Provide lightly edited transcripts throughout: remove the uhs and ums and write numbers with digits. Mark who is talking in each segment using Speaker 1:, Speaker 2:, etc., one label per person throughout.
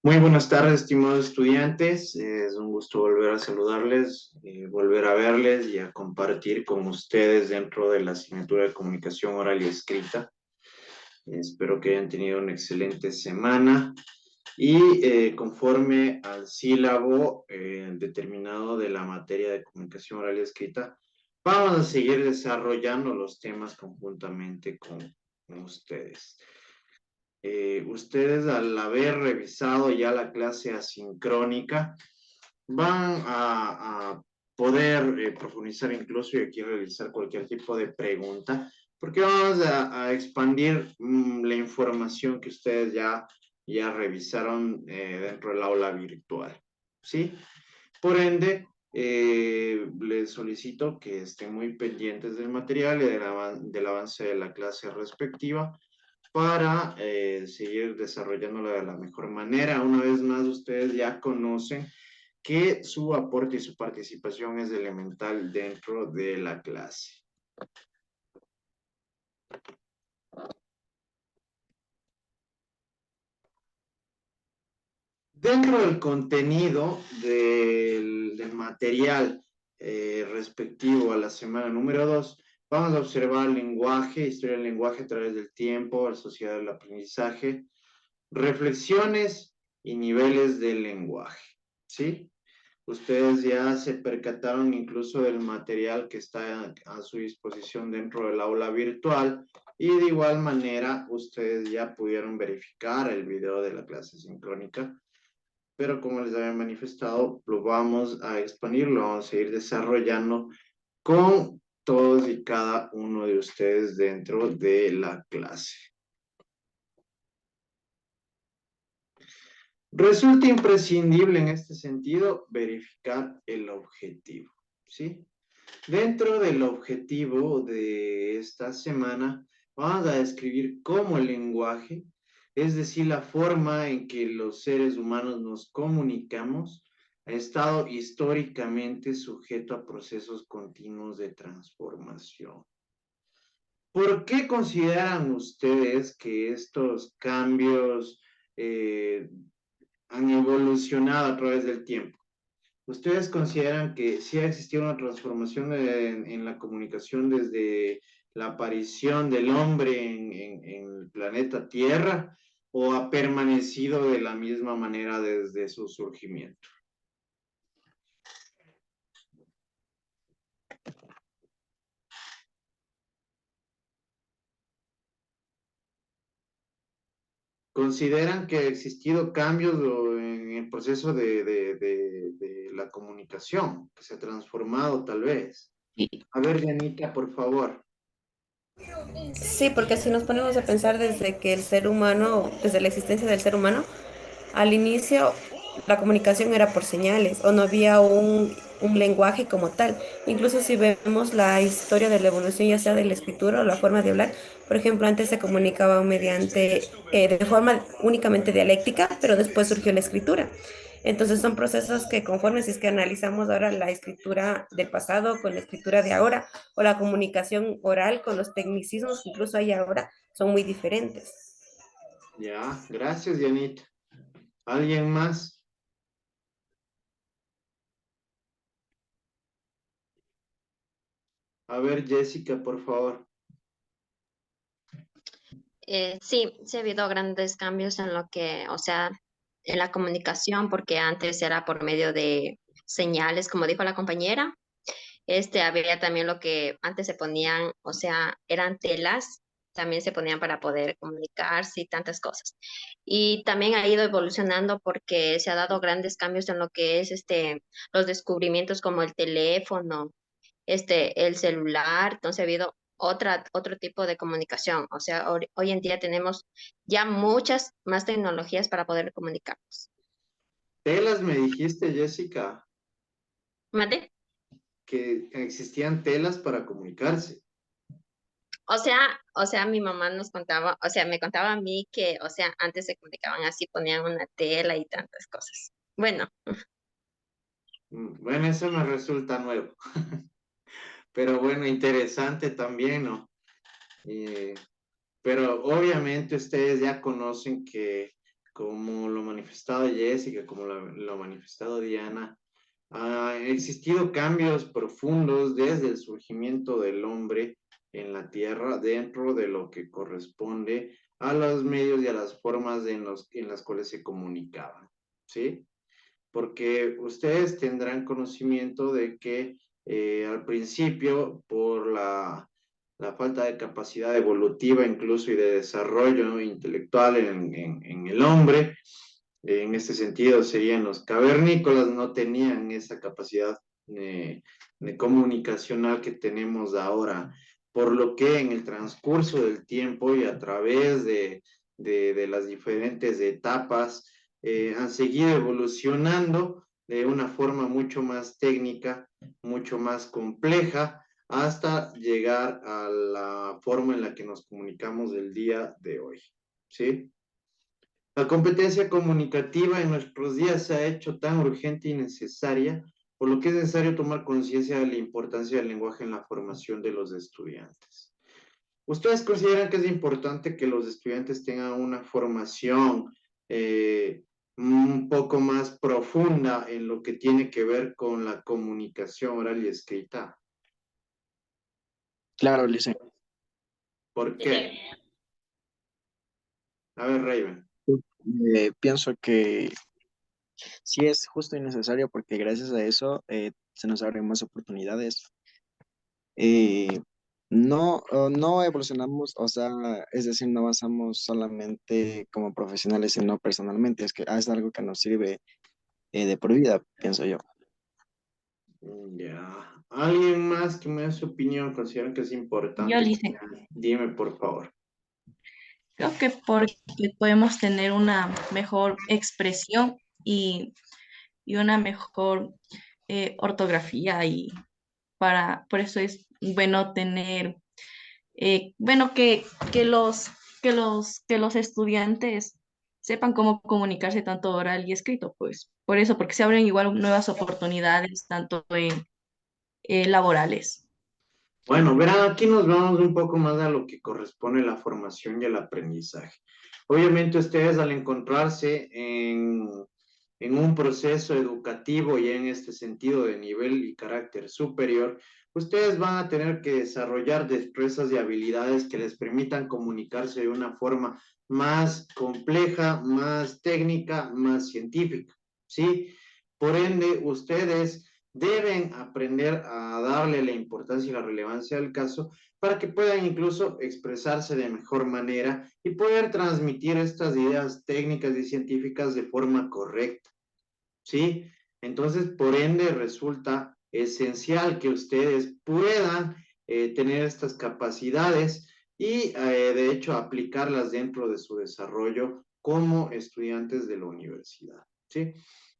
Speaker 1: Muy buenas tardes, estimados estudiantes. Es un gusto volver a saludarles, volver a verles y a compartir con ustedes dentro de la asignatura de comunicación oral y escrita. Espero que hayan tenido una excelente semana y conforme al sílabo determinado de la materia de comunicación oral y escrita, vamos a seguir desarrollando los temas conjuntamente con ustedes. Ustedes al haber revisado ya la clase asincrónica van a poder profundizar incluso y aquí realizar cualquier tipo de pregunta, porque vamos a expandir la información que ustedes ya revisaron dentro del aula virtual, ¿sí? Por ende, les solicito que estén muy pendientes del material y del avance de la clase respectiva para seguir desarrollándola de la mejor manera. Una vez más, ustedes ya conocen que su aporte y su participación es elemental dentro de la clase. Dentro del contenido del material respectivo a la semana número 2, vamos a observar lenguaje, historia del lenguaje a través del tiempo, la sociedad del aprendizaje, reflexiones y niveles del lenguaje, ¿sí? Ustedes ya se percataron incluso del material que está a su disposición dentro del aula virtual y de igual manera ustedes ya pudieron verificar el video de la clase sincrónica, pero como les había manifestado, lo vamos a expandir, lo vamos a seguir desarrollando con todos y cada uno de ustedes dentro de la clase. Resulta imprescindible en este sentido verificar el objetivo, ¿sí? Dentro del objetivo de esta semana, vamos a describir cómo el lenguaje, es decir, la forma en que los seres humanos nos comunicamos, ha estado históricamente sujeto a procesos continuos de transformación. ¿Por qué consideran ustedes que estos cambios han evolucionado a través del tiempo? ¿Ustedes consideran que sí ha existido una transformación en la comunicación desde la aparición del hombre en el planeta Tierra o ha permanecido de la misma manera desde su surgimiento? ¿Consideran que ha existido cambios en el proceso de la comunicación, que se ha transformado tal vez? A ver, Janita, por favor.
Speaker 2: Sí, porque si nos ponemos a pensar desde que el ser humano, desde la existencia del ser humano, al inicio la comunicación era por señales o no había un lenguaje como tal. Incluso si vemos la historia de la evolución, ya sea de la escritura o la forma de hablar, por ejemplo, antes se comunicaba mediante, de forma únicamente dialéctica, pero después surgió la escritura. Entonces son procesos que conforme si es que analizamos ahora la escritura del pasado con la escritura de ahora o la comunicación oral con los tecnicismos que incluso hay ahora, son muy diferentes.
Speaker 1: Ya, gracias, Janita. ¿Alguien más? A ver, Jessica, por favor.
Speaker 3: Sí ha habido grandes cambios en lo que, o sea, en la comunicación, porque antes era por medio de señales, como dijo la compañera. Había también lo que antes se ponían, o sea, eran telas, también se ponían para poder comunicarse y tantas cosas. Y también ha ido evolucionando porque se ha dado grandes cambios en lo que es los descubrimientos como el teléfono, el celular, entonces ha habido otro tipo de comunicación. O sea, hoy en día tenemos ya muchas más tecnologías para poder comunicarnos.
Speaker 1: Telas me dijiste, Jessica,
Speaker 3: ¿Mate?
Speaker 1: que existían telas para comunicarse.
Speaker 3: Mi mamá nos contaba, o sea, me contaba a mí que, o sea, antes se comunicaban así, ponían una tela y tantas cosas. Bueno,
Speaker 1: Bueno, eso me resulta nuevo, pero bueno, interesante también, ¿no? Eh, pero obviamente ustedes ya conocen que como lo manifestado Jessica, como lo manifestado Diana, han existido cambios profundos desde el surgimiento del hombre en la Tierra dentro de lo que corresponde a los medios y a las formas en las cuales se comunicaban, ¿sí? Porque ustedes tendrán conocimiento de que al principio, por la falta de capacidad evolutiva incluso y de desarrollo intelectual en el hombre, en este sentido serían los cavernícolas, no tenían esa capacidad de comunicacional que tenemos ahora, por lo que en el transcurso del tiempo y a través de las diferentes etapas, han seguido evolucionando de una forma mucho más técnica, mucho más compleja, hasta llegar a la forma en la que nos comunicamos el día de hoy. ¿Sí? La competencia comunicativa en nuestros días se ha hecho tan urgente y necesaria, por lo que es necesario tomar conciencia de la importancia del lenguaje en la formación de los estudiantes. ¿Ustedes consideran que es importante que los estudiantes tengan una formación un poco más profunda en lo que tiene que ver con la comunicación oral y escrita?
Speaker 4: Claro, Lice.
Speaker 1: ¿Por qué? A ver, Raven.
Speaker 4: Pienso que sí es justo y necesario porque gracias a eso se nos abren más oportunidades. Eh, no evolucionamos, o sea, es decir, no avanzamos solamente como profesionales, sino personalmente. Es que es algo que nos sirve de por vida, pienso yo.
Speaker 1: Ya. ¿Alguien más que me dé su opinión considera que es
Speaker 5: Yo,
Speaker 1: importante?
Speaker 5: Lice,
Speaker 1: Dime, por favor.
Speaker 5: creo que porque podemos tener una mejor expresión y una mejor ortografía y por eso es bueno tener, bueno, que los estudiantes sepan cómo comunicarse tanto oral y escrito, pues por eso, porque se abren igual nuevas oportunidades, tanto en laborales.
Speaker 1: Bueno, verán, aquí nos vamos un poco más a lo que corresponde a la formación y el aprendizaje. Obviamente ustedes al encontrarse en un proceso educativo y en este sentido de nivel y carácter superior, ustedes van a tener que desarrollar destrezas y habilidades que les permitan comunicarse de una forma más compleja, más técnica, más científica, ¿sí? Por ende, ustedes deben aprender a darle la importancia y la relevancia al caso para que puedan incluso expresarse de mejor manera y poder transmitir estas ideas técnicas y científicas de forma correcta, ¿sí? Entonces, por ende, resulta esencial que ustedes puedan tener estas capacidades y, de hecho, aplicarlas dentro de su desarrollo como estudiantes de la universidad, ¿sí?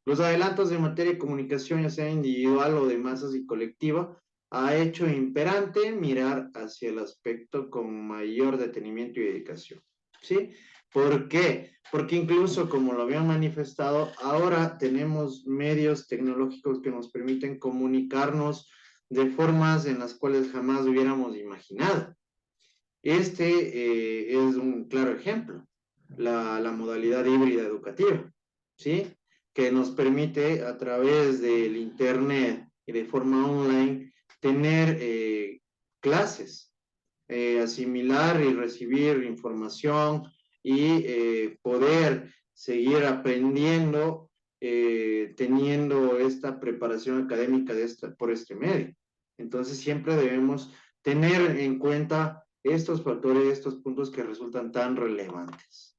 Speaker 1: Los adelantos de materia de comunicación, ya sea individual o de masas y colectiva, ha hecho imperante mirar hacia el aspecto con mayor detenimiento y dedicación, ¿sí? ¿Por qué? Porque incluso, como lo habían manifestado, ahora tenemos medios tecnológicos que nos permiten comunicarnos de formas en las cuales jamás hubiéramos imaginado. Este es un claro ejemplo, la modalidad híbrida educativa, ¿sí? Que nos permite a través del Internet y de forma online tener clases, asimilar y recibir información y poder seguir aprendiendo, teniendo esta preparación académica por este medio. Entonces siempre debemos tener en cuenta estos factores, estos puntos que resultan tan relevantes.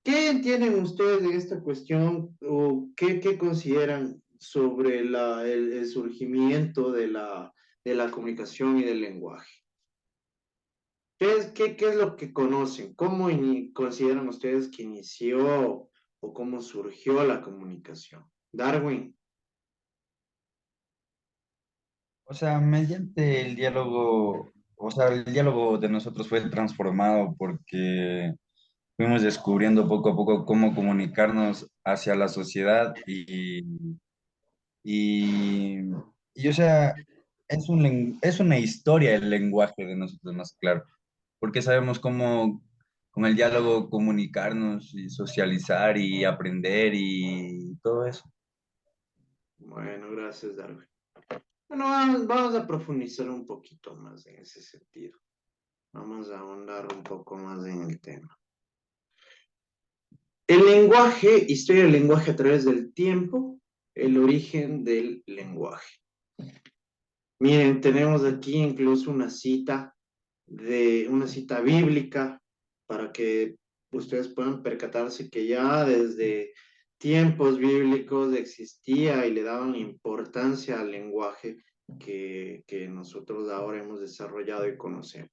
Speaker 1: ¿Qué entienden ustedes de esta cuestión o qué consideran sobre el surgimiento de la comunicación y del lenguaje? ¿Qué es lo que conocen? ¿Cómo consideran ustedes que inició o cómo surgió la comunicación? Darwin.
Speaker 6: O sea, mediante el diálogo, o sea, el diálogo de nosotros fue transformado porque fuimos descubriendo poco a poco cómo comunicarnos hacia la sociedad y, o sea, es una historia el lenguaje de nosotros más claro, porque sabemos con el diálogo comunicarnos y socializar y aprender y todo eso.
Speaker 1: Bueno, gracias, Darwin. Bueno, vamos a profundizar un poquito más en ese sentido. Vamos a ahondar un poco más en el tema. El lenguaje, historia del lenguaje a través del tiempo, el origen del lenguaje. Miren, tenemos aquí incluso una cita bíblica para que ustedes puedan percatarse que ya desde tiempos bíblicos existía y le daban importancia al lenguaje que nosotros ahora hemos desarrollado y conocemos.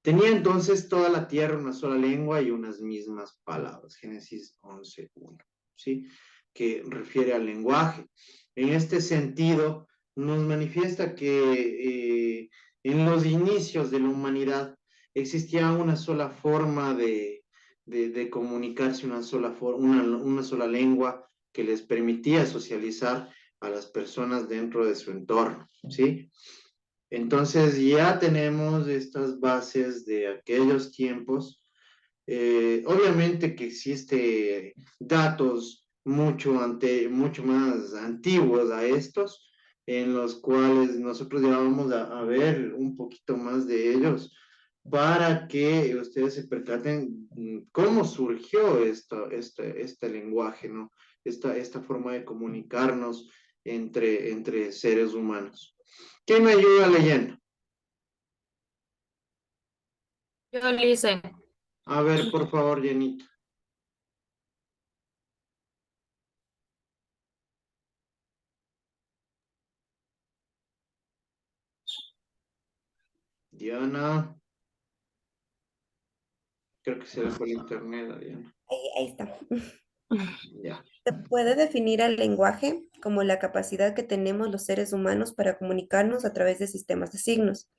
Speaker 1: Tenía entonces toda la tierra una sola lengua y unas mismas palabras. Génesis 11:1, ¿sí? Que refiere al lenguaje. En este sentido, nos manifiesta que en los inicios de la humanidad existía una sola forma de comunicarse, una sola lengua que les permitía socializar a las personas dentro de su entorno, ¿sí? Entonces ya tenemos estas bases de aquellos tiempos. Obviamente que existe datos mucho más antiguos a estos, en los cuales nosotros ya vamos a ver un poquito más de ellos para que ustedes se percaten cómo surgió este lenguaje, ¿no? Esta forma de comunicarnos entre seres humanos. ¿Quién me ayuda leyendo?
Speaker 7: Yo le hice.
Speaker 1: A ver, por favor, Jenita. Diana. Creo que se le fue el internet a Diana.
Speaker 2: Ahí está.
Speaker 1: Ya.
Speaker 2: Se puede definir al lenguaje como la capacidad que tenemos los seres humanos para comunicarnos a través de sistemas de signos.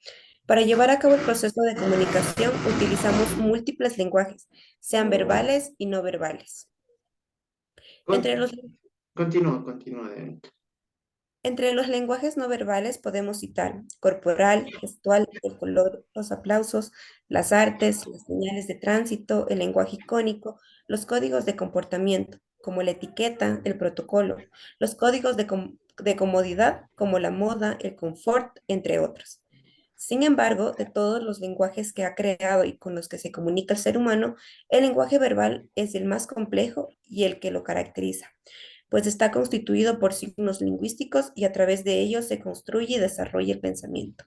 Speaker 2: Para llevar a cabo el proceso de comunicación utilizamos múltiples lenguajes, sean verbales y no verbales. Entre
Speaker 1: Con-
Speaker 2: los
Speaker 1: continúa, Diana.
Speaker 2: Entre los lenguajes no verbales podemos citar corporal, gestual, el color, los aplausos, las artes, las señales de tránsito, el lenguaje icónico, los códigos de comportamiento, como la etiqueta, el protocolo, los códigos de comodidad, como la moda, el confort, entre otros. Sin embargo, de todos los lenguajes que ha creado y con los que se comunica el ser humano, el lenguaje verbal es el más complejo y el que lo caracteriza, pues está constituido por signos lingüísticos y a través de ellos se construye y desarrolla el pensamiento.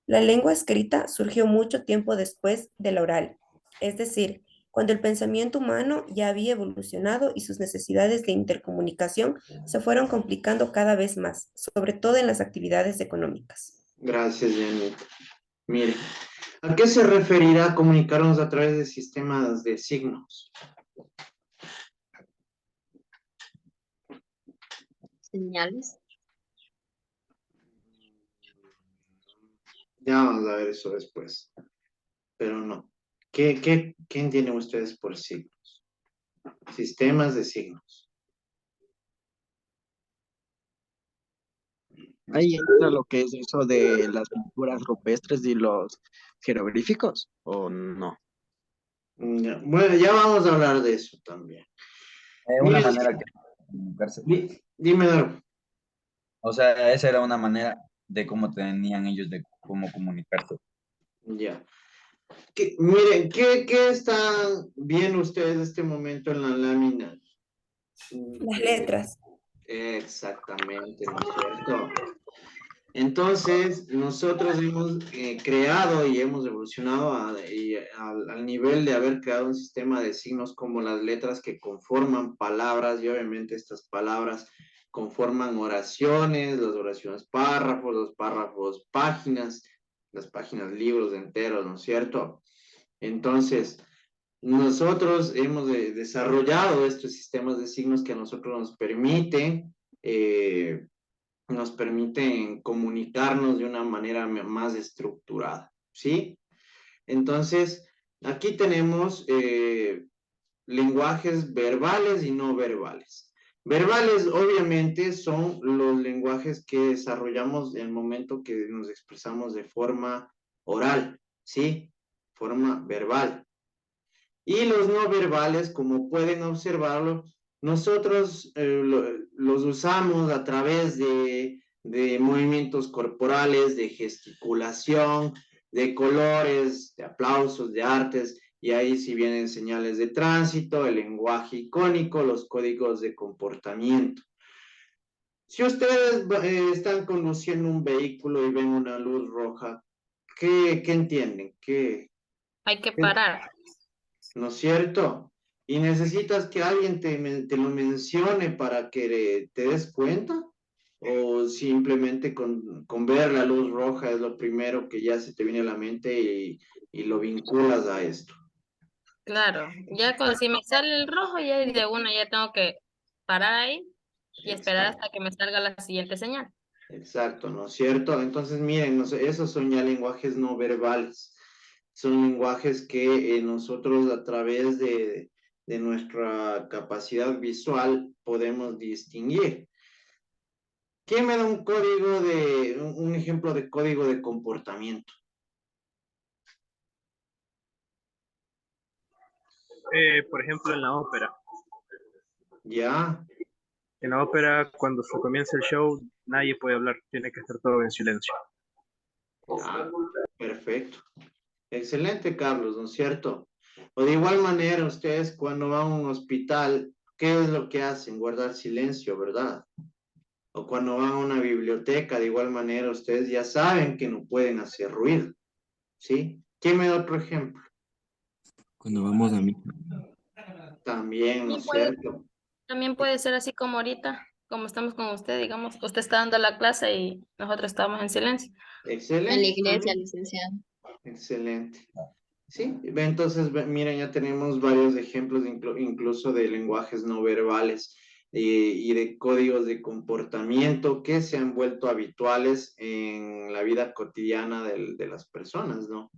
Speaker 2: La lengua escrita surgió mucho tiempo después de la oral, es decir, cuando el pensamiento humano ya había evolucionado y sus necesidades de intercomunicación se fueron complicando cada vez más, sobre todo en las actividades económicas.
Speaker 1: Gracias, Janita. Mire, ¿a qué se referirá comunicarnos a través de sistemas de signos?
Speaker 3: Señales.
Speaker 1: Ya vamos a ver eso después. Pero no. ¿Qué entienden ustedes por signos? Sistemas de signos.
Speaker 4: Ahí entra lo que es eso de las pinturas rupestres y los jeroglíficos, ¿o no?
Speaker 1: Ya. Bueno, ya vamos a hablar de eso también.
Speaker 6: Una
Speaker 1: Mire,
Speaker 6: manera que comunicarse.
Speaker 1: dime, Darwin.
Speaker 6: O sea, esa era una manera de cómo tenían ellos de cómo comunicarse.
Speaker 1: Ya. Miren, ¿qué están viendo ustedes en este momento en la lámina?
Speaker 2: Las letras.
Speaker 1: Exactamente, ¿no es cierto? Entonces, nosotros hemos creado y hemos evolucionado al nivel de haber creado un sistema de signos como las letras que conforman palabras y obviamente estas palabras conforman oraciones, las oraciones párrafos, los párrafos páginas, las páginas libros enteros, ¿no es cierto? Entonces, nosotros hemos desarrollado estos sistemas de signos que a nosotros nos permiten comunicarnos de una manera más estructurada, ¿sí? Entonces, aquí tenemos lenguajes verbales y no verbales. Verbales, obviamente, son los lenguajes que desarrollamos en el momento que nos expresamos de forma oral, ¿sí? Forma verbal. Y los no verbales, como pueden observarlo, nosotros los usamos a través de movimientos corporales, de gesticulación, de colores, de aplausos, de artes, y ahí sí vienen señales de tránsito, el lenguaje icónico, los códigos de comportamiento. Si ustedes están conduciendo un vehículo y ven una luz roja, ¿qué entienden?
Speaker 7: Hay que parar.
Speaker 1: ¿No es cierto? Y necesitas que alguien te lo mencione para que te des cuenta, o simplemente con ver la luz roja es lo primero que ya se te viene a la mente y lo vinculas a esto.
Speaker 7: Claro. Ya cuando si me sale el rojo, ya de una ya tengo que parar ahí y esperar
Speaker 1: Exacto,
Speaker 7: hasta que me salga la siguiente señal.
Speaker 1: exacto, ¿no es cierto? Entonces, miren, esos son ya lenguajes no verbales. Son lenguajes que nosotros a través de nuestra capacidad visual podemos distinguir. ¿Quién me da un ejemplo de código de comportamiento?
Speaker 8: Por ejemplo, en la ópera.
Speaker 1: Ya,
Speaker 8: En la ópera, cuando se comienza el show, nadie puede hablar, tiene que estar todo en silencio.
Speaker 1: ya, perfecto. Excelente, Carlos, ¿no es cierto? O de igual manera, ustedes cuando van a un hospital, ¿qué es lo que hacen? Guardar silencio, ¿verdad? O cuando van a una biblioteca, de igual manera, ustedes ya saben que no pueden hacer ruido, ¿sí? ¿Quién me da otro ejemplo?
Speaker 9: Cuando vamos a mí.
Speaker 1: También, ¿no
Speaker 7: Y
Speaker 1: es cierto?
Speaker 7: también puede ser así como ahorita, como estamos con usted, digamos, usted está dando la clase y nosotros estamos en silencio.
Speaker 3: En la
Speaker 1: Excelente,
Speaker 3: iglesia,
Speaker 1: también.
Speaker 3: licenciado.
Speaker 1: Excelente. Sí, entonces, miren, ya tenemos varios ejemplos, incluso de lenguajes no verbales y de códigos de comportamiento que se han vuelto habituales en la vida cotidiana de las personas, ¿no?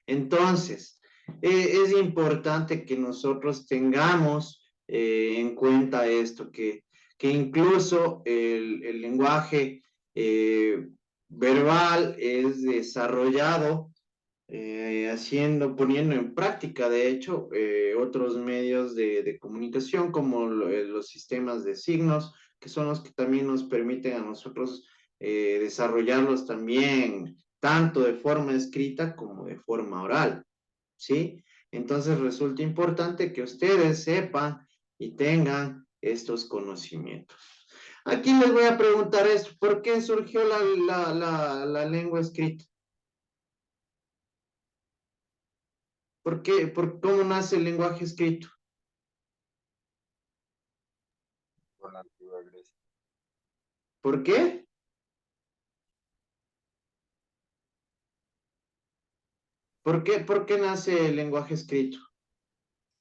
Speaker 1: Entonces, es importante que nosotros tengamos en cuenta esto, que incluso el lenguaje verbal es desarrollado poniendo en práctica, de hecho, otros medios de comunicación como los sistemas de signos, que son los que también nos permiten a nosotros desarrollarlos también, tanto de forma escrita como de forma oral, ¿sí? Entonces resulta importante que ustedes sepan y tengan estos conocimientos. Aquí les voy a preguntar esto, ¿por qué surgió la lengua escrita? ¿Por qué? ¿Cómo nace el lenguaje escrito?
Speaker 6: Por la antigua Grecia.
Speaker 1: ¿Por qué? ¿Por qué nace el lenguaje escrito?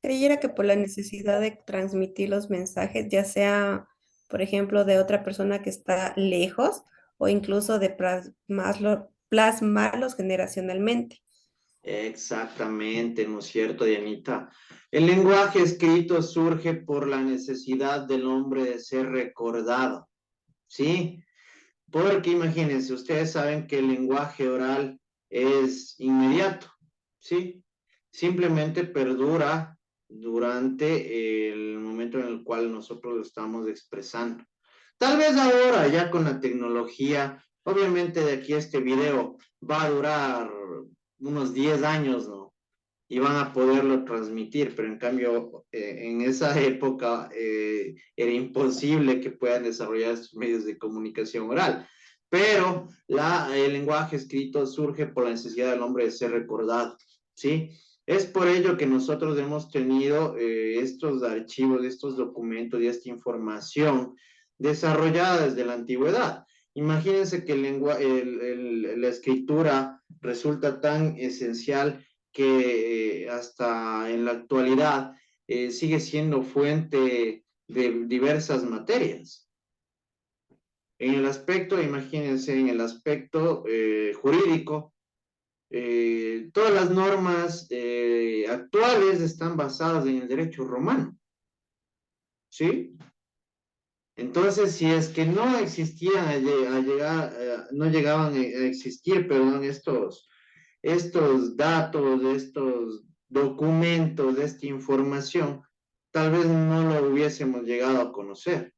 Speaker 2: Creyera que por la necesidad de transmitir los mensajes, ya sea, por ejemplo, de otra persona que está lejos o incluso de plasmarlos generacionalmente.
Speaker 1: Exactamente, ¿no es cierto, Dianita? El lenguaje escrito surge por la necesidad del hombre de ser recordado, ¿sí? Porque imagínense, ustedes saben que el lenguaje oral es inmediato, ¿sí? Simplemente perdura durante el momento en el cual nosotros lo estamos expresando. Tal vez ahora, ya con la tecnología, obviamente de aquí a este video va a durar unos 10 años, ¿no? Y van a poderlo transmitir, pero en cambio, en esa época era imposible que puedan desarrollar estos medios de comunicación oral. Pero el lenguaje escrito surge por la necesidad del hombre de ser recordado, ¿sí? Es por ello que nosotros hemos tenido estos archivos, estos documentos y esta información desarrollada desde la antigüedad. Imagínense que la escritura resulta tan esencial que hasta en la actualidad sigue siendo fuente de diversas materias. En el aspecto, imagínense, en el aspecto jurídico, todas las normas actuales están basadas en el derecho romano, ¿sí? Entonces, si es que no existían no llegaban a existir, perdón, estos datos, estos documentos, de esta información, tal vez no lo hubiésemos llegado a conocer.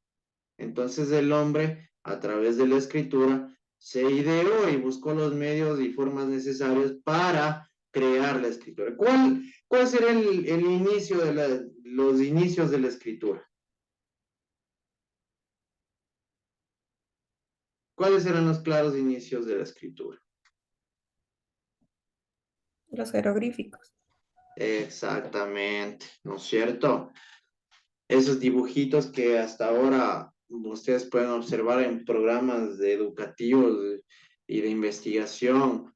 Speaker 1: Entonces el hombre, a través de la escritura, se ideó y buscó los medios y formas necesarios para crear la escritura. ¿Cuál sería el inicio de los inicios de la escritura? ¿Cuáles eran los claros inicios de la escritura?
Speaker 2: Los jeroglíficos.
Speaker 1: Exactamente, ¿no es cierto? Esos dibujitos que hasta ahora ustedes pueden observar en programas educativos y de investigación,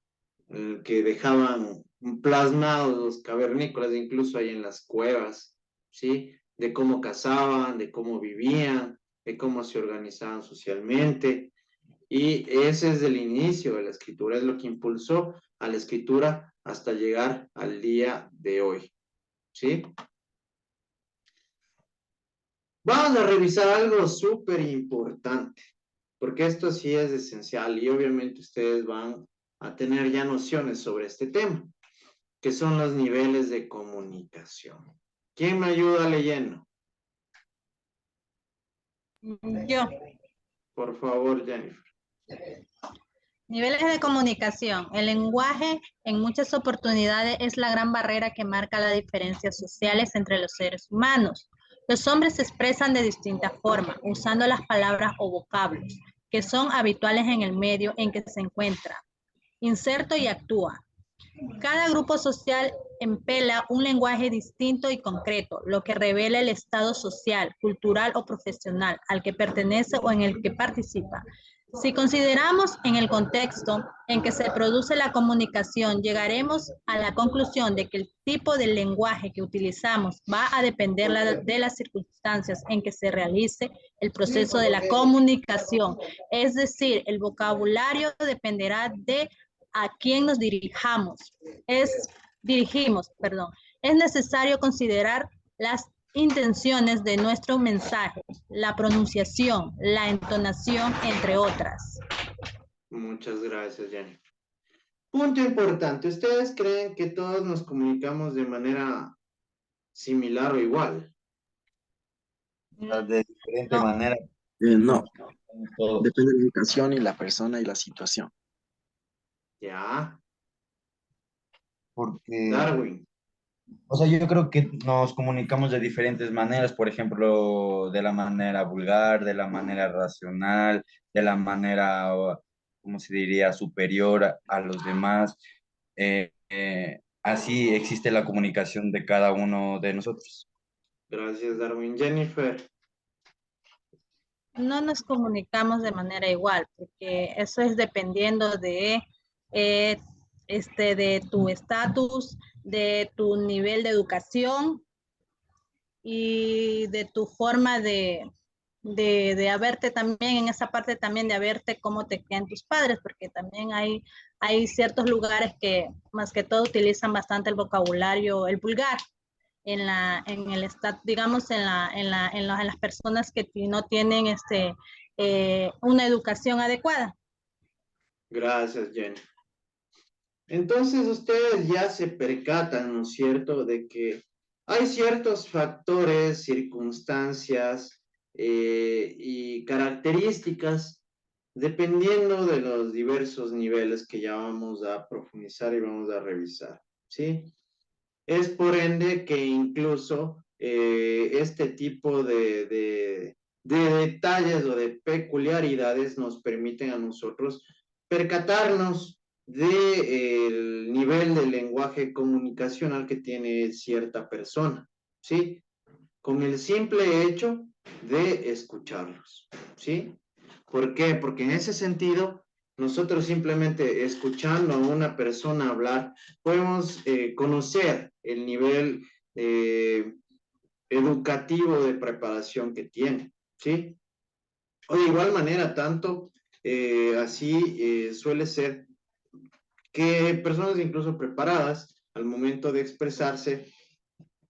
Speaker 1: que dejaban plasmados los cavernícolas, incluso ahí en las cuevas, ¿sí? De cómo cazaban, de cómo vivían, de cómo se organizaban socialmente. Y ese es el inicio de la escritura, es lo que impulsó a la escritura hasta llegar al día de hoy, ¿sí? Vamos a revisar algo súper importante, porque esto sí es esencial y obviamente ustedes van a tener ya nociones sobre este tema, que son los niveles de comunicación. ¿Quién me ayuda leyendo?
Speaker 10: Yo.
Speaker 1: Por favor, Jennifer.
Speaker 10: Niveles de comunicación. El lenguaje en muchas oportunidades es la gran barrera que marca las diferencias sociales entre los seres humanos. Los hombres se expresan de distintas formas, usando las palabras o vocablos que son habituales en el medio en que se encuentra, inserto y actúa. Cada grupo social empela un lenguaje distinto y concreto, lo que revela el estado social, cultural o profesional al que pertenece o en el que participa. Si consideramos en el contexto en que se produce la comunicación, llegaremos a la conclusión de que el tipo de lenguaje que utilizamos va a depender de las circunstancias en que se realice el proceso de la comunicación. Es decir, el vocabulario dependerá de a quién nos dirigimos. Es necesario considerar las intenciones de nuestro mensaje, la pronunciación, la entonación, entre otras.
Speaker 1: Muchas gracias, Jennifer. Punto importante, ¿ustedes creen que todos nos comunicamos de manera similar o igual?
Speaker 6: De diferente manera.
Speaker 4: No,
Speaker 6: Todos.
Speaker 4: depende de la educación y la persona y la situación.
Speaker 1: Ya,
Speaker 6: Porque,
Speaker 1: Darwin.
Speaker 6: o sea, yo creo que nos comunicamos de diferentes maneras, por ejemplo, de la manera vulgar, de la manera racional, de la manera, ¿cómo se diría?, superior a los demás. Así existe la comunicación de cada uno de nosotros.
Speaker 1: Gracias, Darwin. Jennifer.
Speaker 10: No nos comunicamos de manera igual, porque eso es dependiendo de tu estatus, de tu nivel de educación y de tu forma de haberte también, en esa parte también de haberte cómo te quedan tus padres, porque también hay ciertos lugares que más que todo utilizan bastante el vocabulario, el vulgar, digamos, en las personas que no tienen una educación adecuada.
Speaker 1: Gracias, Jennifer. Entonces ustedes ya se percatan, ¿no es cierto?, de que hay ciertos factores, circunstancias y características dependiendo de los diversos niveles que ya vamos a profundizar y vamos a revisar, ¿sí? Es por ende que incluso este tipo de detalles o de peculiaridades nos permiten a nosotros percatarnos del nivel de lenguaje comunicacional que tiene cierta persona, ¿sí? Con el simple hecho de escucharlos, ¿sí? ¿Por qué? Porque en ese sentido, nosotros simplemente escuchando a una persona hablar, podemos conocer el nivel educativo de preparación que tiene, ¿sí? O de igual manera, tanto así suele ser que personas incluso preparadas al momento de expresarse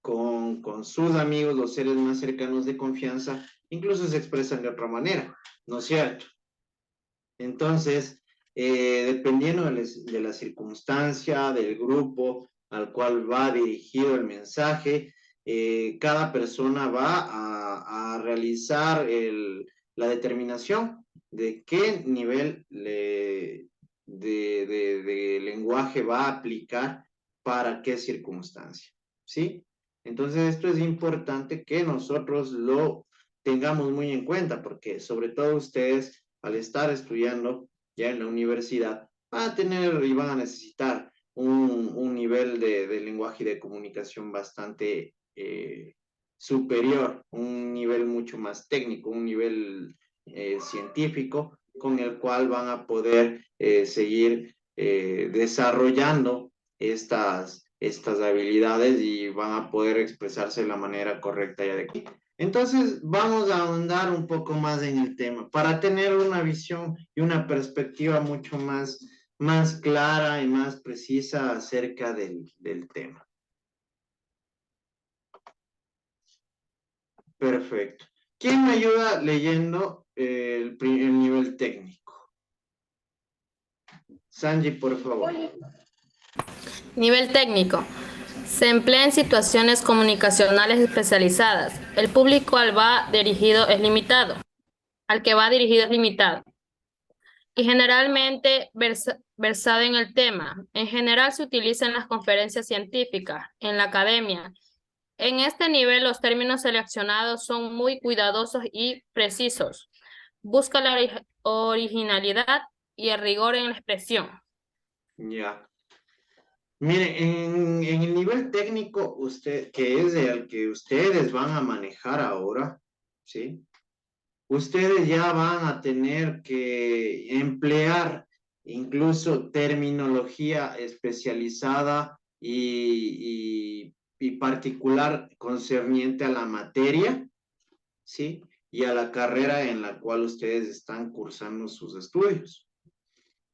Speaker 1: con sus amigos, los seres más cercanos de confianza, incluso se expresan de otra manera, ¿no es cierto? Entonces, dependiendo de la circunstancia, del grupo al cual va dirigido el mensaje. Cada persona va a realizar la determinación de qué nivel de lenguaje va a aplicar para qué circunstancia, ¿sí? Entonces esto es importante que nosotros lo tengamos muy en cuenta, porque sobre todo ustedes, al estar estudiando ya en la universidad, van a tener y van a necesitar un nivel de lenguaje y de comunicación bastante superior, un nivel mucho más técnico, un nivel científico, con el cual van a poder seguir desarrollando estas habilidades y van a poder expresarse de la manera correcta y adecuada. Entonces, vamos a ahondar un poco más en el tema para tener una visión y una perspectiva mucho más clara y más precisa acerca del tema. Perfecto. ¿Quién me ayuda leyendo el nivel técnico? Sanji, por favor.
Speaker 7: Nivel técnico. Se emplea en situaciones comunicacionales especializadas. El público al que va dirigido es limitado. Y generalmente versado en el tema. En general se utiliza en las conferencias científicas, en la academia. En este nivel los términos seleccionados son muy cuidadosos y precisos. Busca la originalidad y el rigor en la expresión.
Speaker 1: Ya. Mire, en el nivel técnico, que es el que ustedes van a manejar ahora, ¿sí? Ustedes ya van a tener que emplear incluso terminología especializada y particular concerniente a la materia, ¿sí? Y a la carrera en la cual ustedes están cursando sus estudios.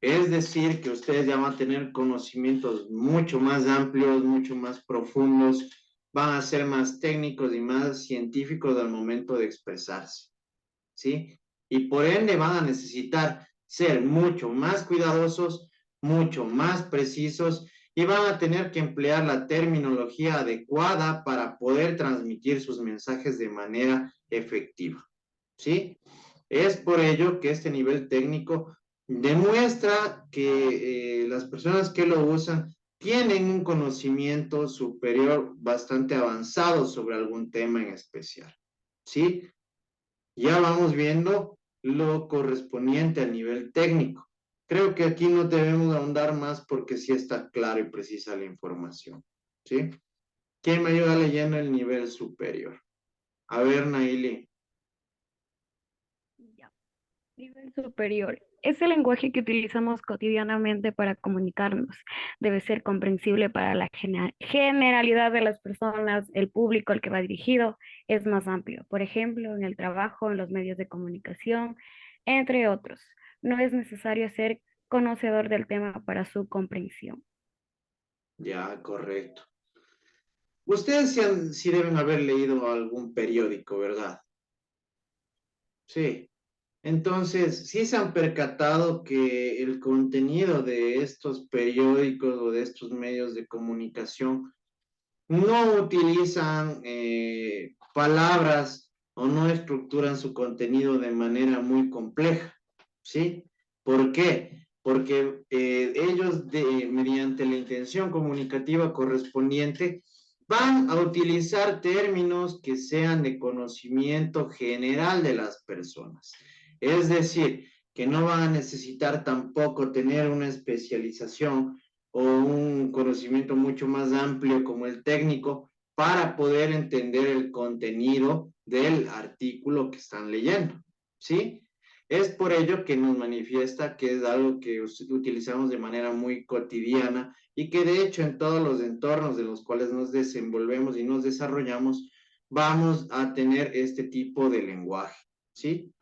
Speaker 1: Es decir, que ustedes ya van a tener conocimientos mucho más amplios, mucho más profundos, van a ser más técnicos y más científicos al momento de expresarse, ¿sí? Y por ende van a necesitar ser mucho más cuidadosos, mucho más precisos y van a tener que emplear la terminología adecuada para poder transmitir sus mensajes de manera efectiva, ¿sí? Es por ello que este nivel técnico demuestra que las personas que lo usan tienen un conocimiento superior bastante avanzado sobre algún tema en especial, ¿sí? Ya vamos viendo lo correspondiente al nivel técnico. Creo que aquí no debemos ahondar más porque sí está clara y precisa la información, ¿sí? ¿Quién me ayuda leyendo el nivel superior? A ver, Naili.
Speaker 11: Ya. Nivel superior. Es el lenguaje que utilizamos cotidianamente para comunicarnos. Debe ser comprensible para la generalidad de las personas, el público al que va dirigido es más amplio. Por ejemplo, en el trabajo, en los medios de comunicación, entre otros. No es necesario ser conocedor del tema para su comprensión.
Speaker 1: Ya, correcto. Ustedes sí deben haber leído algún periódico, ¿verdad? Sí. Entonces, sí se han percatado que el contenido de estos periódicos o de estos medios de comunicación no utilizan palabras o no estructuran su contenido de manera muy compleja, ¿sí? ¿Por qué? Porque ellos, mediante la intención comunicativa correspondiente, van a utilizar términos que sean de conocimiento general de las personas. Es decir, que no van a necesitar tampoco tener una especialización o un conocimiento mucho más amplio como el técnico para poder entender el contenido del artículo que están leyendo, ¿sí? Es por ello que nos manifiesta que es algo que utilizamos de manera muy cotidiana y que de hecho en todos los entornos de los cuales nos desenvolvemos y nos desarrollamos, vamos a tener este tipo de lenguaje, ¿sí?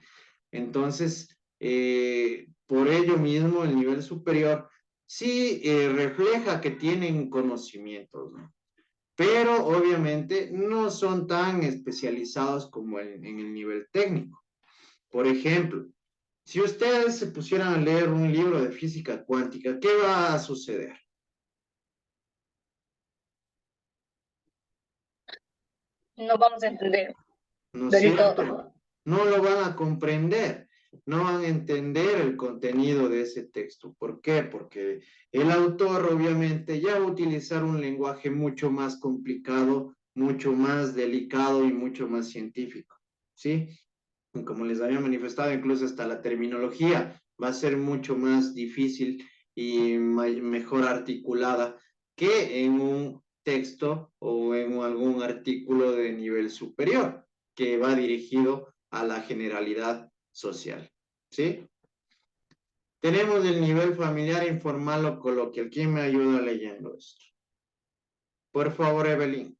Speaker 1: Entonces, por ello mismo, el nivel superior sí refleja que tienen conocimientos, ¿no? Pero obviamente no son tan especializados como en el nivel técnico. Por ejemplo, si ustedes se pusieran a leer un libro de física cuántica, ¿qué va a suceder?
Speaker 12: no vamos a entender
Speaker 1: ¿no es
Speaker 12: del
Speaker 1: cierto?
Speaker 12: todo.
Speaker 1: No lo van a comprender, no van a entender el contenido de ese texto. ¿Por qué? Porque el autor obviamente ya va a utilizar un lenguaje mucho más complicado, mucho más delicado y mucho más científico, ¿sí? Y como les había manifestado, incluso hasta la terminología va a ser mucho más difícil y mejor articulada que en un texto o en algún artículo de nivel superior que va dirigido a la generalidad social, ¿sí? Tenemos el nivel familiar, informal o coloquial. ¿Quién me ayuda leyendo esto? Por favor, Evelyn.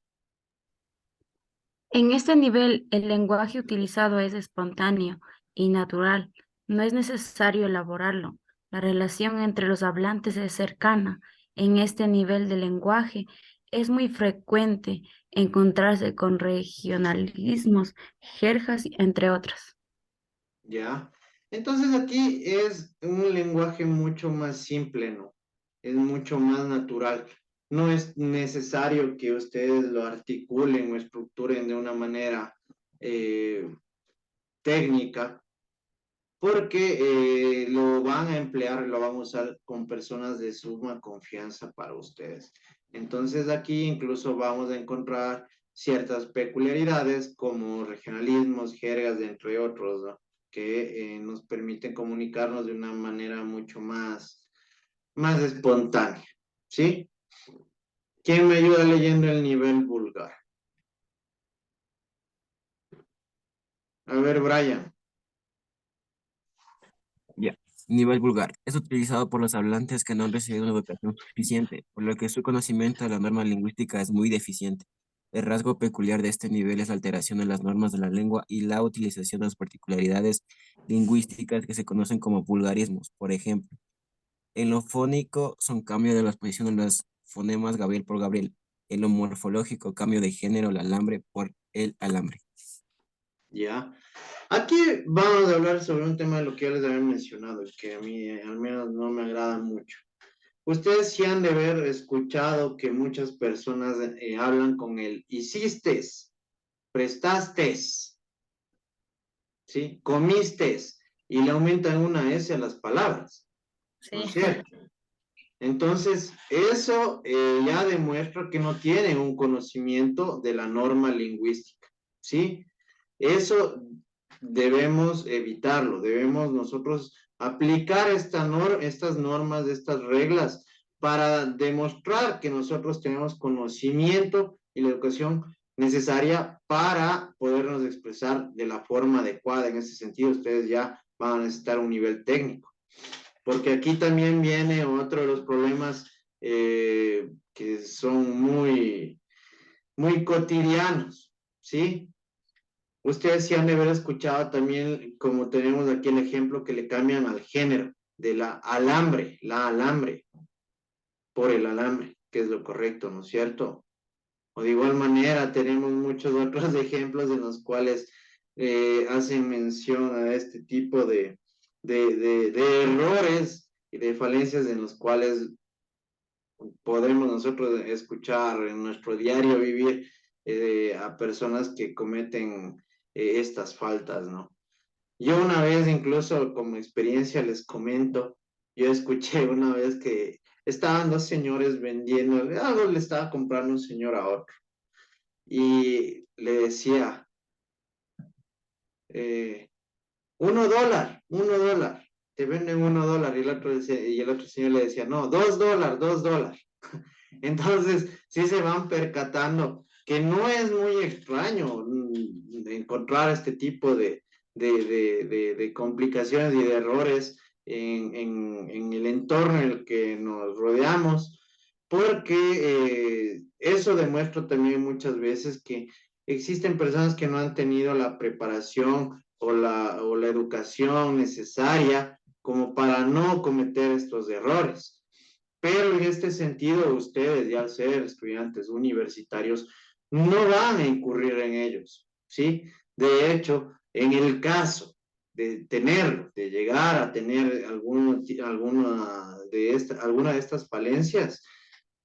Speaker 11: En este nivel, el lenguaje utilizado es espontáneo y natural. No es necesario elaborarlo. La relación entre los hablantes es cercana. En este nivel de lenguaje es muy frecuente encontrarse con regionalismos, jergas, entre otras.
Speaker 1: ¿Ya? Entonces aquí es un lenguaje mucho más simple, ¿no? Es mucho más natural. No es necesario que ustedes lo articulen o estructuren de una manera técnica, porque lo van a emplear, lo van a usar con personas de suma confianza para ustedes. Entonces aquí incluso vamos a encontrar ciertas peculiaridades como regionalismos, jergas, entre otros, ¿no? Que nos permiten comunicarnos de una manera mucho más espontánea, ¿sí? ¿Quién me ayuda leyendo el nivel vulgar? A ver, Brian.
Speaker 9: Ya. Nivel vulgar. Es utilizado por los hablantes que no han recibido una educación suficiente, por lo que su conocimiento de la norma lingüística es muy deficiente. El rasgo peculiar de este nivel es la alteración en las normas de la lengua y la utilización de las particularidades lingüísticas que se conocen como vulgarismos. Por ejemplo, en lo fónico son cambio de la posición de los fonemas Gabriel por Gabriel. En lo morfológico, cambio de género, el alambre por el alambre.
Speaker 1: Ya. Aquí vamos a hablar sobre un tema de lo que ya les había mencionado, que a mí al menos no me agrada mucho. Ustedes sí han de haber escuchado que muchas personas hablan con el hiciste, prestaste, ¿sí? Comiste, y le aumentan una S a las palabras, ¿no es cierto? Entonces, eso ya demuestra que no tienen un conocimiento de la norma lingüística, ¿sí? Eso debemos evitarlo, debemos nosotros aplicar estas normas, estas reglas, para demostrar que nosotros tenemos conocimiento y la educación necesaria para podernos expresar de la forma adecuada. En ese sentido, ustedes ya van a necesitar un nivel técnico, porque aquí también viene otro de los problemas que son muy cotidianos, ¿sí? Ustedes sí han de haber escuchado también, como tenemos aquí el ejemplo, que le cambian al género de la alambre por el alambre, que es lo correcto, ¿no es cierto? O de igual manera, tenemos muchos otros ejemplos en los cuales hacen mención a este tipo de errores y de falencias en los cuales podemos nosotros escuchar en nuestro diario vivir a personas que cometen estas faltas, ¿no? Yo una vez, incluso como experiencia les comento, yo escuché una vez que estaban dos señores vendiendo, algo le estaba comprando un señor a otro, y le decía, $1, te venden $1, y el otro señor le decía, no, $2. Entonces, sí se van percatando que no es muy extraño encontrar este tipo de complicaciones y de errores en el entorno en el que nos rodeamos, porque eso demuestra también muchas veces que existen personas que no han tenido la preparación o la educación necesaria como para no cometer estos errores. Pero en este sentido, ustedes, ya al ser estudiantes universitarios, no van a incurrir en ellos, ¿sí? De hecho, en el caso de tenerlo, de llegar a tener alguna de estas falencias,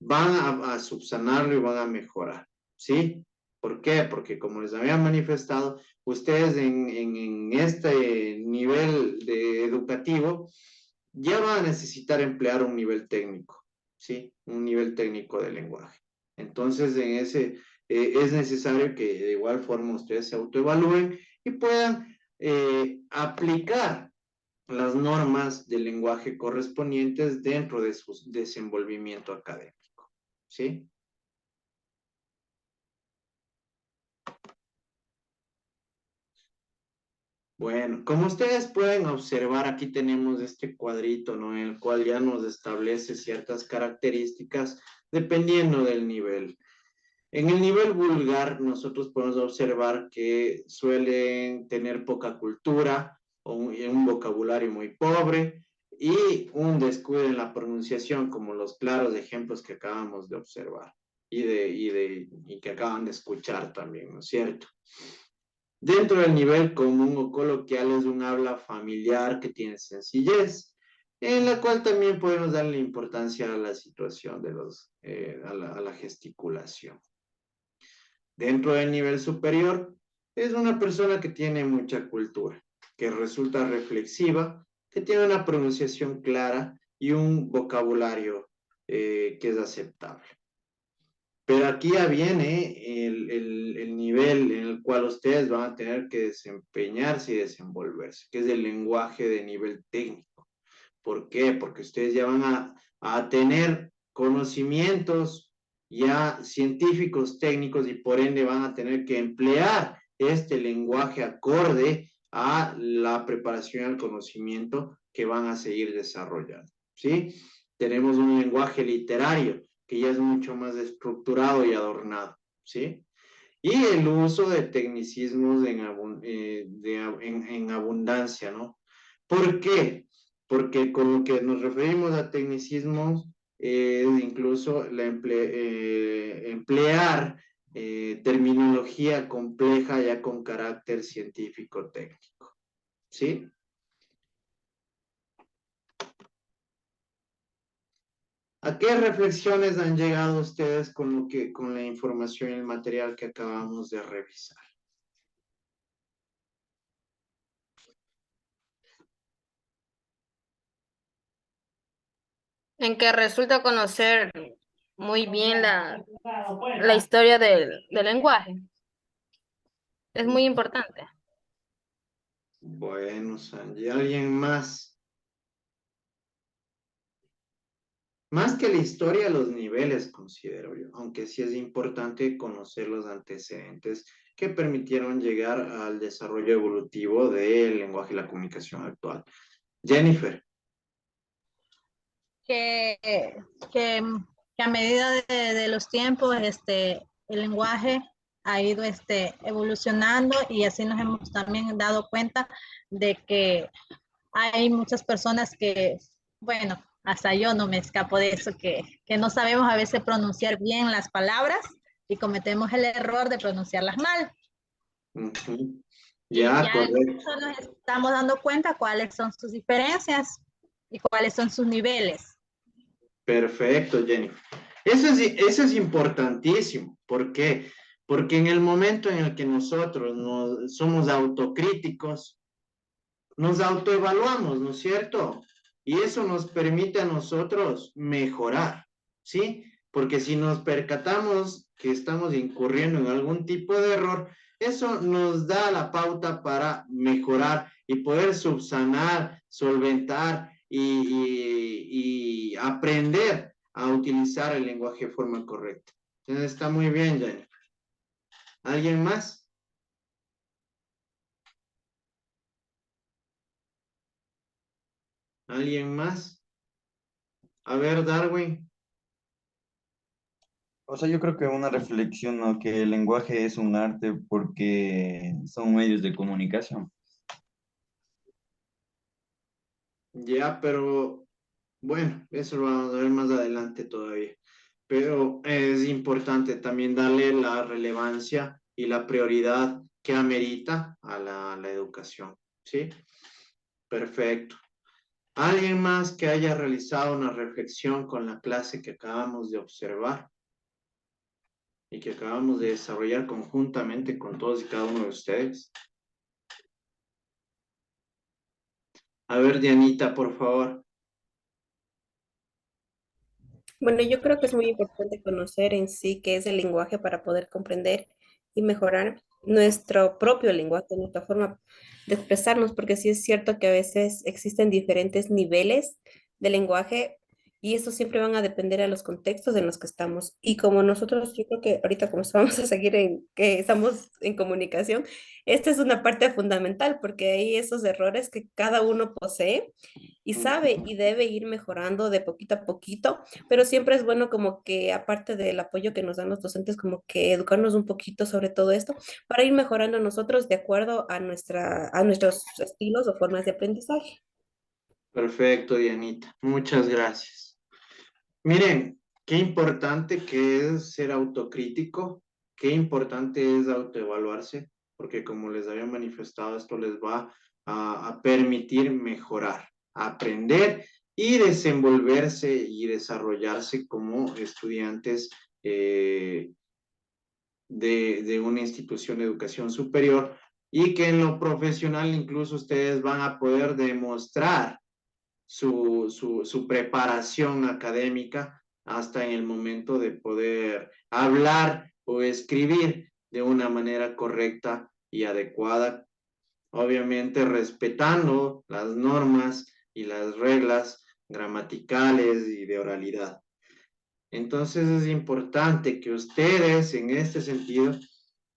Speaker 1: van a subsanarlo y van a mejorar, ¿sí? ¿Por qué? Porque como les había manifestado, ustedes en este nivel educativo ya van a necesitar emplear un nivel técnico, ¿sí? Un nivel técnico de lenguaje. Entonces, en ese es necesario que de igual forma ustedes se autoevalúen y puedan aplicar las normas del lenguaje correspondientes dentro de su desenvolvimiento académico, ¿sí? Bueno, como ustedes pueden observar, aquí tenemos este cuadrito, ¿no? En el cual ya nos establece ciertas características dependiendo del nivel. En el nivel vulgar, nosotros podemos observar que suelen tener poca cultura, o un vocabulario muy pobre y un descuido en la pronunciación, como los claros ejemplos que acabamos de observar y que acaban de escuchar también, ¿no es cierto? Dentro del nivel común o coloquial es un habla familiar que tiene sencillez, en la cual también podemos darle importancia a la situación de a la gesticulación. Dentro del nivel superior es una persona que tiene mucha cultura, que resulta reflexiva, que tiene una pronunciación clara y un vocabulario que es aceptable. Pero aquí ya viene el nivel en el cual ustedes van a tener que desempeñarse y desenvolverse, que es el lenguaje de nivel técnico. ¿Por qué? Porque ustedes ya van a tener conocimientos ya científicos, técnicos, y por ende van a tener que emplear este lenguaje acorde a la preparación y al conocimiento que van a seguir desarrollando, ¿sí? Tenemos un lenguaje literario que ya es mucho más estructurado y adornado, ¿sí? Y el uso de tecnicismos en abundancia, ¿no? ¿Por qué? Porque con lo que nos referimos a tecnicismos, incluso emplear terminología compleja ya con carácter científico técnico, ¿sí? ¿A qué reflexiones han llegado ustedes con la información y el material que acabamos de revisar?
Speaker 7: En que resulta conocer muy bien la historia del lenguaje. Es muy importante.
Speaker 1: Bueno, Sanji, ¿alguien más? Más que la historia, los niveles, considero yo, aunque sí es importante conocer los antecedentes que permitieron llegar al desarrollo evolutivo del lenguaje y la comunicación actual. Jennifer.
Speaker 10: Que, que, que a medida de los tiempos, el lenguaje ha ido evolucionando y así nos hemos también dado cuenta de que hay muchas personas que, bueno, hasta yo no me escapo de eso, que no sabemos a veces pronunciar bien las palabras y cometemos el error de pronunciarlas mal.
Speaker 1: Ya,
Speaker 10: Ya
Speaker 1: correcto.
Speaker 10: nos estamos dando cuenta cuáles son sus diferencias y cuáles son sus niveles.
Speaker 1: Perfecto, Jennifer. Eso es importantísimo. ¿Por qué? Porque en el momento en el que nosotros somos autocríticos, nos autoevaluamos, ¿no es cierto? Y eso nos permite a nosotros mejorar, ¿sí? Porque si nos percatamos que estamos incurriendo en algún tipo de error, eso nos da la pauta para mejorar y poder subsanar, solventar y aprender a utilizar el lenguaje de forma correcta. Entonces está muy bien, Jenny. ¿Alguien más? ¿Alguien más? A ver, Darwin.
Speaker 6: O sea, yo creo que una reflexión, ¿no? Que el lenguaje es un arte porque son medios de comunicación.
Speaker 1: Ya, pero bueno, eso lo vamos a ver más adelante todavía. Pero es importante también darle la relevancia y la prioridad que amerita a la educación. ¿Sí? Perfecto. ¿Alguien más que haya realizado una reflexión con la clase que acabamos de observar? y que acabamos de desarrollar conjuntamente con todos y cada uno de ustedes. A ver, Dianita, por favor.
Speaker 2: Bueno, yo creo que es muy importante conocer en sí qué es el lenguaje para poder comprender y mejorar nuestro propio lenguaje, nuestra forma de expresarnos, porque sí es cierto que a veces existen diferentes niveles de lenguaje y estos siempre van a depender a los contextos en los que estamos. Y como nosotros, yo creo que ahorita como vamos a seguir en que estamos en comunicación, esta es una parte fundamental porque hay esos errores que cada uno posee y sabe y debe ir mejorando de poquito a poquito, pero siempre es bueno como que aparte del apoyo que nos dan los docentes, como que educarnos un poquito sobre todo esto para ir mejorando nosotros de acuerdo a a nuestros estilos o formas de aprendizaje.
Speaker 1: Perfecto, Dianita. Muchas gracias. Miren, qué importante que es ser autocrítico, qué importante es autoevaluarse, porque como les había manifestado, esto les va a permitir mejorar, aprender y desenvolverse y desarrollarse como estudiantes de una institución de educación superior y que en lo profesional incluso ustedes van a poder demostrar su preparación académica hasta en el momento de poder hablar o escribir de una manera correcta y adecuada, obviamente respetando las normas y las reglas gramaticales y de oralidad. Entonces es importante que ustedes en este sentido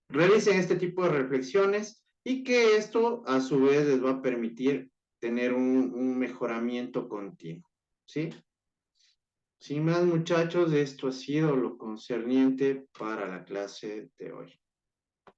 Speaker 1: realicen este tipo de reflexiones y que esto a su vez les va a permitir tener un mejoramiento continuo, ¿sí? Sin más, muchachos, esto ha sido lo concerniente para la clase de hoy.